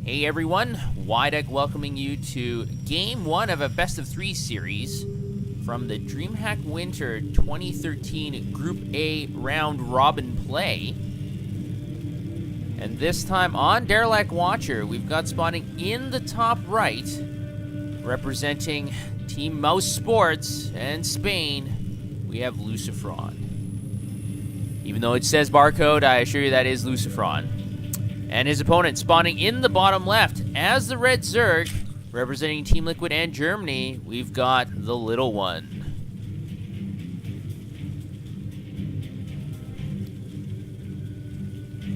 Hey everyone, Wideck welcoming you to Game 1 of a Best of 3 series from the Dreamhack Winter 2013 Group A Round Robin play. And this time on Derelict Watcher, we've got spawning in the top right, representing Team Mouse Sports and Spain, we have Lucifron. Even though it says barcode, I assure you that is Lucifron. And his opponent spawning in the bottom left as the Red Zerg, representing Team Liquid and Germany, we've got the Little One.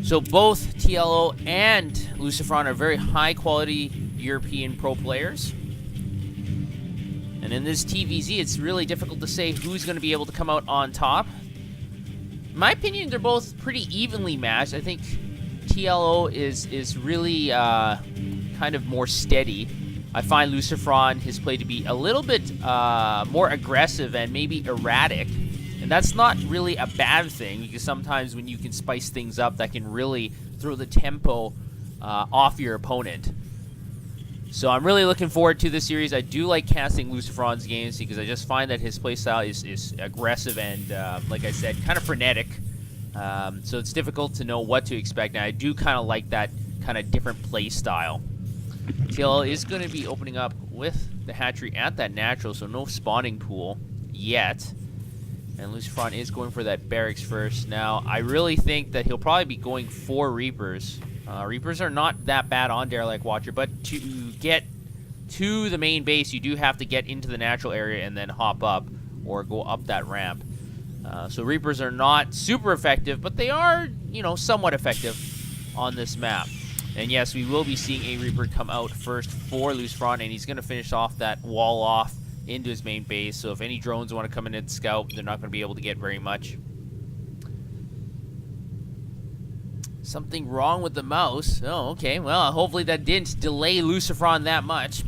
So both TLO and Lucifron are very high quality European pro players. And in this TVZ, it's really difficult to say who's going to be able to come out on top. In my opinion, they're both pretty evenly matched. I think TLO is really kind of more steady. I find Lucifron, his play to be a little bit more aggressive and maybe erratic. And that's not really a bad thing, because sometimes when you can spice things up, that can really throw the tempo off your opponent. So I'm really looking forward to this series. I do like casting Lucifron's games because I just find that his playstyle is aggressive and, like I said, kind of frenetic. So it's difficult to know what to expect. Now, I do kind of like that kind of different play style. TLO is going to be opening up with the hatchery at that natural, so no spawning pool yet. And Lucifron is going for that barracks first. Now, I really think that he'll probably be going for Reapers. Reapers are not that bad on Derelict Watcher, but to get to the main base, you do have to get into the natural area and then hop up or go up that ramp. So Reapers are not super effective, but they are, you know, somewhat effective on this map. And yes, we will be seeing a Reaper come out first for Lucifron, and he's going to finish off that wall off into his main base. So if any drones want to come in and scout, they're not going to be able to get very much. Something wrong with the mouse. Oh, okay. Well, hopefully that didn't delay Lucifron that much.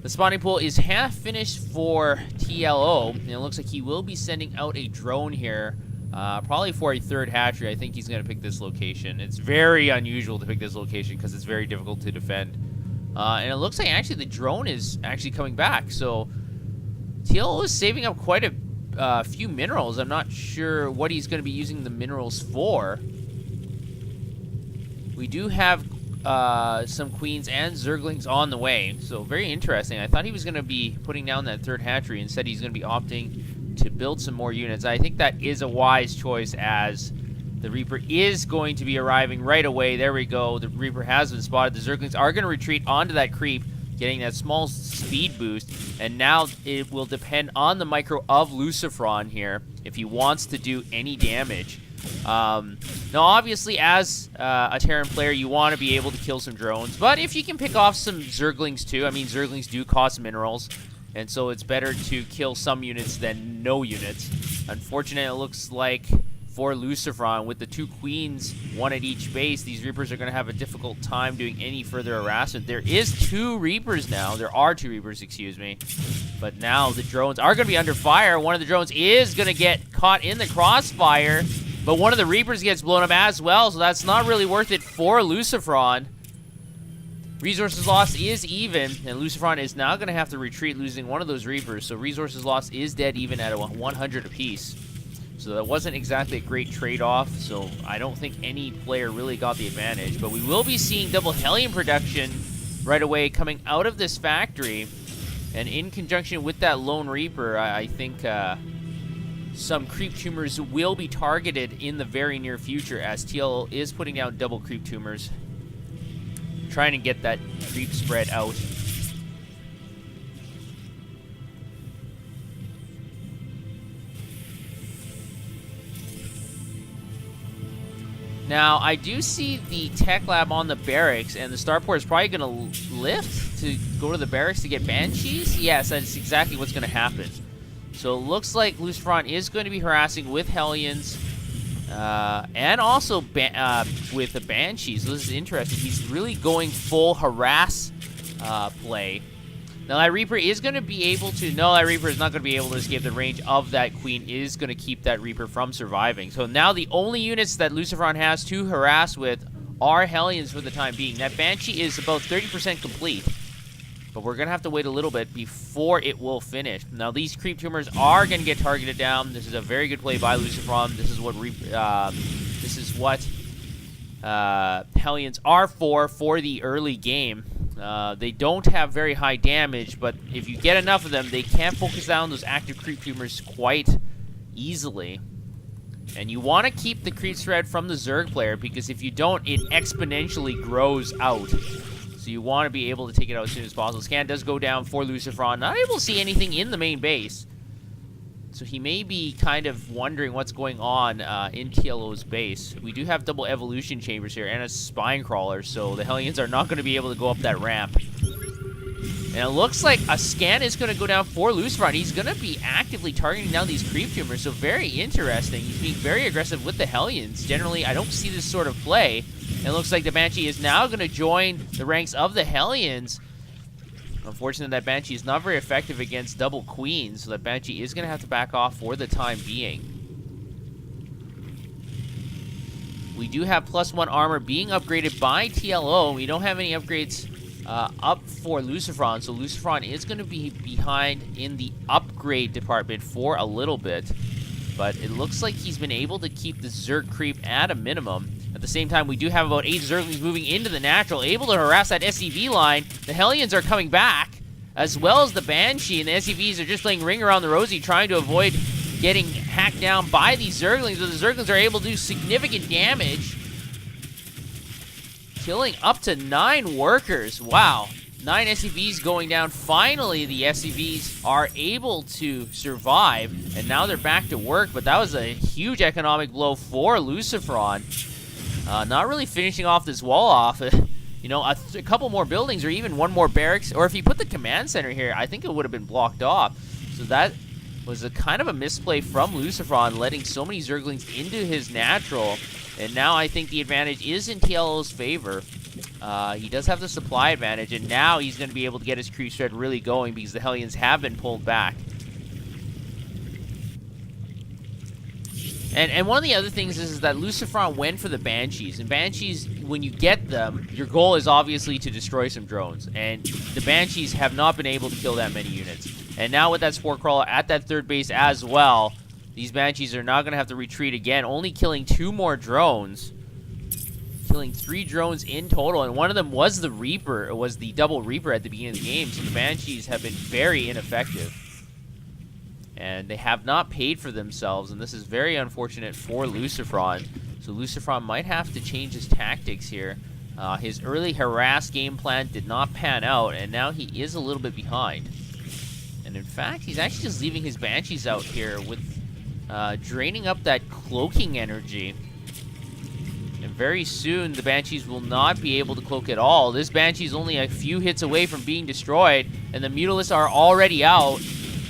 The spawning pool is half finished for TLO, and it looks like he will be sending out a drone here, probably for a third hatchery. I think he's going to pick this location. It's very unusual to pick this location because it's very difficult to defend. And it looks like actually the drone is actually coming back, so TLO is saving up quite a few minerals. I'm not sure what he's going to be using the minerals for. We do have some queens and zerglings on the way, so very interesting. I thought he was going to be putting down that third hatchery. Instead, he's going to be opting to build some more units. I think that is a wise choice, as the Reaper is going to be arriving right away. There we go. The Reaper has been spotted. The zerglings are going to retreat onto that creep, getting that small speed boost, and now it will depend on the micro of Lucifron here if he wants to do any damage. Now, obviously, as a Terran player, you want to be able to kill some drones, but if you can pick off some zerglings too, I mean, zerglings do cost minerals, and so it's better to kill some units than no units. Unfortunately, it looks like for Lucifron, with the two queens, one at each base, these Reapers are going to have a difficult time doing any further harassment. There is two Reapers now. There are two Reapers, excuse me. But now the drones are going to be under fire. One of the drones is going to get caught in the crossfire, but one of the Reapers gets blown up as well, so that's not really worth it for Lucifron. Resources lost is even, and Lucifron is now going to have to retreat, losing one of those Reapers. So resources lost is dead even at 100 apiece. So that wasn't exactly a great trade-off, so I don't think any player really got the advantage. But we will be seeing double Hellion production right away coming out of this factory. And in conjunction with that Lone Reaper, I think some creep tumors will be targeted in the very near future, as TLO is putting down double creep tumors, trying to get that creep spread out. Now, I do see the tech lab on the barracks, and the starport is probably going to lift to go to the barracks to get banshees. Yes, that's exactly what's going to happen. So it looks like Lucifron is going to be harassing with Hellions, and also with the banshees. So this is interesting. He's really going full harass play. Now, that Reaper is going to be able to... No, that Reaper is not going to be able to escape the range of that Queen. Is going to keep that Reaper from surviving. So now the only units that Lucifron has to harass with are Hellions for the time being. That Banshee is about 30% complete, but we're going to have to wait a little bit before it will finish. Now, these creep tumors are going to get targeted down. This is a very good play by Lucifron. This is what Hellions are for the early game. They don't have very high damage, but if you get enough of them, they can focus down those active creep tumors quite easily. And you want to keep the creep threat from the Zerg player, because if you don't, it exponentially grows out. So you want to be able to take it out as soon as possible. Scan does go down for Lucifron. Not able to see anything in the main base. So he may be kind of wondering what's going on in TLO's base. We do have double evolution chambers here and a spine crawler, so the Hellions are not going to be able to go up that ramp. And it looks like a scan is going to go down for Lucifron. He's going to be actively targeting down these creep tumors, so very interesting. He's being very aggressive with the Hellions. Generally, I don't see this sort of play. And it looks like the Banshee is now going to join the ranks of the Hellions. Unfortunately, that Banshee is not very effective against double queens, so that Banshee is going to have to back off for the time being. We do have +1 armor being upgraded by TLO. We don't have any upgrades up for Lucifron, so Lucifron is going to be behind in the upgrade department for a little bit. But it looks like he's been able to keep the Zerg creep at a minimum. At the same time, we do have about 8 Zerglings moving into the natural, able to harass that SCV line. The Hellions are coming back, as well as the Banshee, and the SCVs are just playing ring around the rosy, trying to avoid getting hacked down by these Zerglings, but the Zerglings are able to do significant damage, killing up to 9 workers. Wow. 9 SCVs going down. Finally, the SCVs are able to survive, and now they're back to work, but that was a huge economic blow for Lucifron. Not really finishing off this wall off. You know, a couple more buildings or even one more barracks, or if he put the command center here, I think it would have been blocked off. So that was a kind of a misplay from Lucifron, letting so many Zerglings into his natural, and now I think the advantage is in TLO's favor. He does have the supply advantage, and now he's going to be able to get his creep thread really going because the Hellions have been pulled back. And one of the other things is that Lucifron went for the Banshees. And Banshees, when you get them, your goal is obviously to destroy some drones. And the Banshees have not been able to kill that many units. And now with that Spore Crawler at that third base as well, these Banshees are now going to have to retreat again, only killing 2 more drones. Killing 3 drones in total, and one of them was the Reaper, was the double Reaper at the beginning of the game, so the Banshees have been very ineffective. And they have not paid for themselves, and this is very unfortunate for Lucifron. So Lucifron might have to change his tactics here. His early harass game plan did not pan out, and now he is a little bit behind. And in fact, he's actually just leaving his Banshees out here with draining up that cloaking energy. And very soon, the Banshees will not be able to cloak at all. This Banshee is only a few hits away from being destroyed, and the Mutalisks are already out.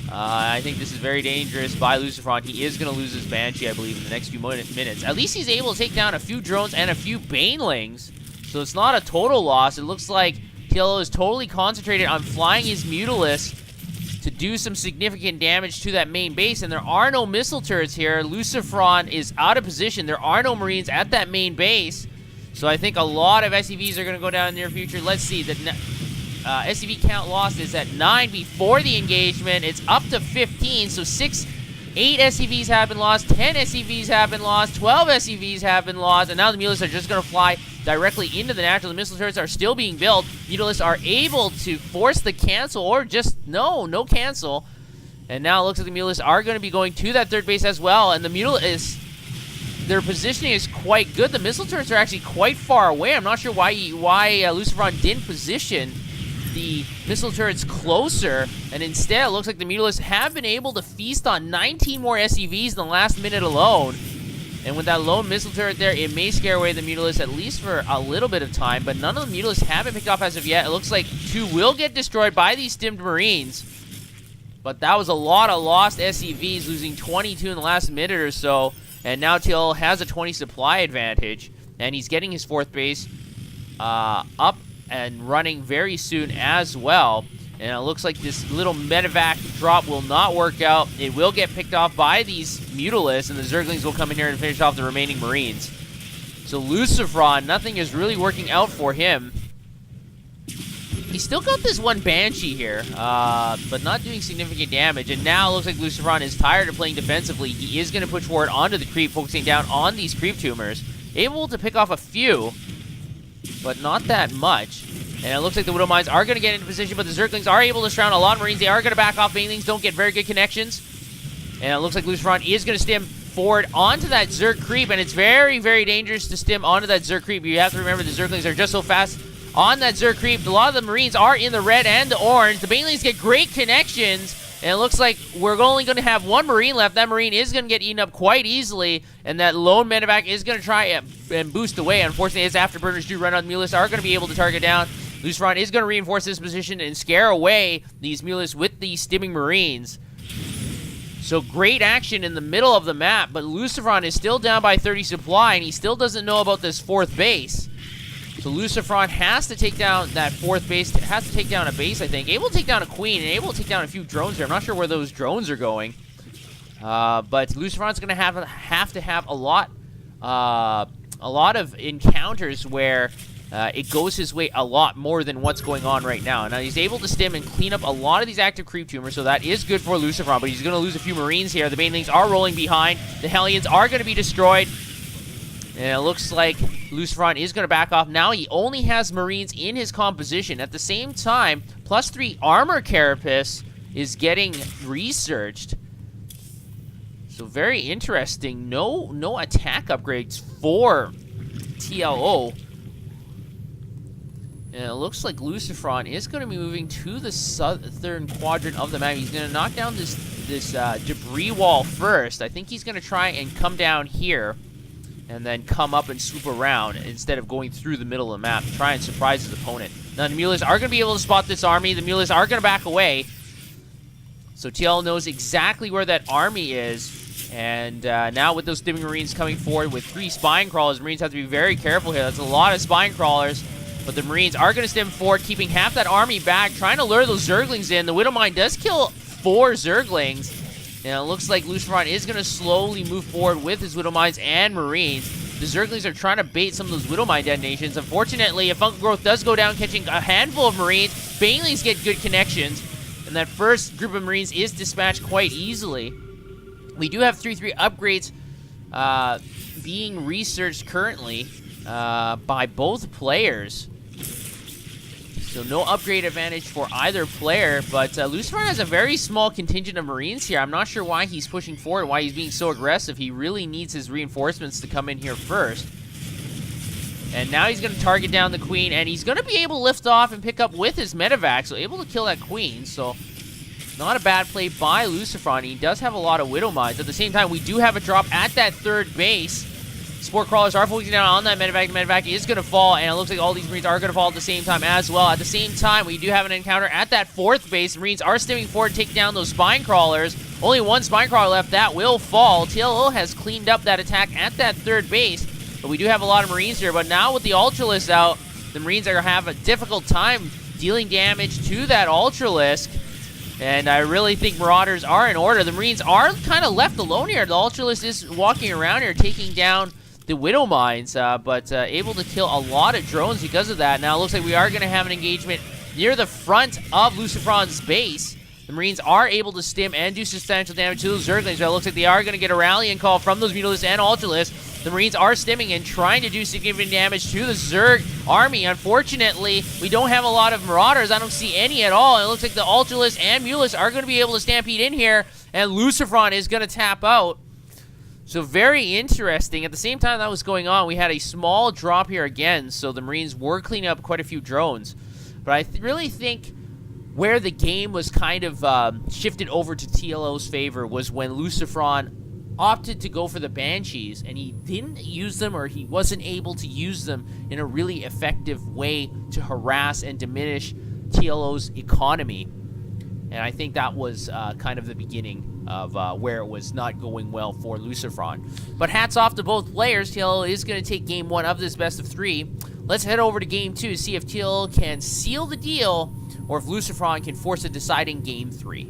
I think this is very dangerous by Lucifron. He is going to lose his Banshee, I believe, in the next few minutes. At least he's able to take down a few drones and a few Banelings, so it's not a total loss. It looks like TLO is totally concentrated on flying his Mutalisks to do some significant damage to that main base, and there are no missile turrets here. Lucifron is out of position. There are no Marines at that main base, so I think a lot of SCVs are going to go down in the near future. Let's see. The SCV count lost is at 9 before the engagement. It's up to 15, so 8 SCVs have been lost, 10 SCVs have been lost, 12 SCVs have been lost, and now the Mutalisks are just going to fly directly into the natural. The missile turrets are still being built. Mutalisks are able to force the cancel, or just no cancel. And now it looks like the Mutalisks are going to be going to that third base as well, and the Mutalisks, their positioning is quite good. The missile turrets are actually quite far away. I'm not sure why Lucifron didn't position the missile turrets closer, and instead it looks like the Mutalisks have been able to feast on 19 more SCVs in the last minute alone. And with that lone missile turret there, it may scare away the Mutalisks at least for a little bit of time, but none of the Mutalisks have been picked off as of yet. It looks like 2 will get destroyed by these stimmed Marines, but that was a lot of lost SCVs, losing 22 in the last minute or so, and now TL has a 20 supply advantage, and he's getting his 4th base up and running very soon as well. And it looks like this little medevac drop will not work out. It will get picked off by these Mutalisks, and the Zerglings will come in here and finish off the remaining Marines. So Lucifron, nothing is really working out for him. He's still got this one Banshee here, but not doing significant damage. And now it looks like Lucifron is tired of playing defensively. He is going to push forward onto the creep, focusing down on these creep tumors. Able to pick off a few, but not that much. And it looks like the Widow Mines are going to get into position, but the Zerglings are able to surround a lot of Marines. They are going to back off. Banelings don't get very good connections. And it looks like Lucifron is going to stim forward onto that Zerg creep, and it's very, very dangerous to stim onto that Zerg creep. You have to remember the Zerglings are just so fast on that Zerg creep. A lot of the Marines are in the red and the orange. The Banelings get great connections, and it looks like we're only going to have one Marine left. That Marine is going to get eaten up quite easily, and that lone medevac is going to try and boost away. Unfortunately, his afterburners do run on Mulis, are going to be able to target down. Lucifron is going to reinforce this position and scare away these Mulis with these stimming Marines. So great action in the middle of the map, but Lucifron is still down by 30 supply, and he still doesn't know about this 4th base. So Lucifron has to take down that 4th base, has to take down a base, I think. Able to take down a queen, and able to take down a few drones here. I'm not sure where those drones are going. But Lucifron's going to have to have a lot of encounters where it goes his way a lot more than what's going on right now. Now he's able to stim and clean up a lot of these active creep tumors, so that is good for Lucifron, but he's going to lose a few Marines here. The Banelings are rolling behind. The Hellions are going to be destroyed. And it looks like Lucifron is going to back off. Now he only has Marines in his composition. At the same time, +3 armor carapace is getting researched. So very interesting. No attack upgrades for TLO. And it looks like Lucifron is going to be moving to the southern quadrant of the map. He's going to knock down this debris wall first. I think he's going to try and come down here and then come up and swoop around instead of going through the middle of the map to try and surprise his opponent. Now the Mulis are going to be able to spot this army. The Mulis are going to back away. So TL knows exactly where that army is. And now with those stimming Marines coming forward with 3 spine crawlers, Marines have to be very careful here. That's a lot of spine crawlers. But the Marines are going to stim forward, keeping half that army back, trying to lure those Zerglings in. The Widow Mine does kill 4 Zerglings. And it looks like Lucifron is going to slowly move forward with his Widow Mines and Marines. The Zerglings are trying to bait some of those Widow Mine detonations. Unfortunately, if Fungal Growth does go down, catching a handful of Marines, Banelings get good connections. And that first group of Marines is dispatched quite easily. We do have 3-3 upgrades being researched currently by both players. So no upgrade advantage for either player, but Lucifron has a very small contingent of Marines here. I'm not sure why he's pushing forward, why he's being so aggressive. He really needs his reinforcements to come in here first. And now he's going to target down the Queen, and he's going to be able to lift off and pick up with his medevac, so able to kill that Queen. So not a bad play by Lucifron. He does have a lot of Widow Mines. At the same time, we do have a drop at that 3rd base. Spore Crawlers are focusing down on that medevac. The medevac is going to fall, and it looks like all these Marines are going to fall at the same time as well. At the same time, we do have an encounter at that 4th base. Marines are stimming forward to take down those Spine Crawlers. Only 1 Spine Crawler left. That will fall. TLO has cleaned up that attack at that 3rd base, but we do have a lot of Marines here. But now with the Ultralisk out, the Marines are going to have a difficult time dealing damage to that Ultralisk. And I really think Marauders are in order. The Marines are kind of left alone here. The Ultralisk is walking around here, taking down the Widow Mines, but able to kill a lot of drones because of that. Now it looks like we are going to have an engagement near the front of Lucifron's base. The Marines are able to stim and do substantial damage to those Zerglings. But it looks like they are going to get a rallying call from those Mutalisks and Ultralisks. The Marines are stimming and trying to do significant damage to the Zerg army. Unfortunately, we don't have a lot of Marauders. I don't see any at all. It looks like the Ultralisks and Mutalisks are going to be able to stampede in here, and Lucifron is going to tap out. So very interesting. At the same time that was going on, we had a small drop here again, so the Marines were cleaning up quite a few drones. But I really think where the game was kind of shifted over to TLO's favor was when Lucifron opted to go for the Banshees, and he didn't use them, or he wasn't able to use them in a really effective way to harass and diminish TLO's economy. And I think that was kind of the beginning of where it was not going well for Lucifron. But hats off to both players. TLO is going to take game 1 of this best of 3. Let's head over to game 2 to see if TLO can seal the deal or if Lucifron can force a deciding game 3.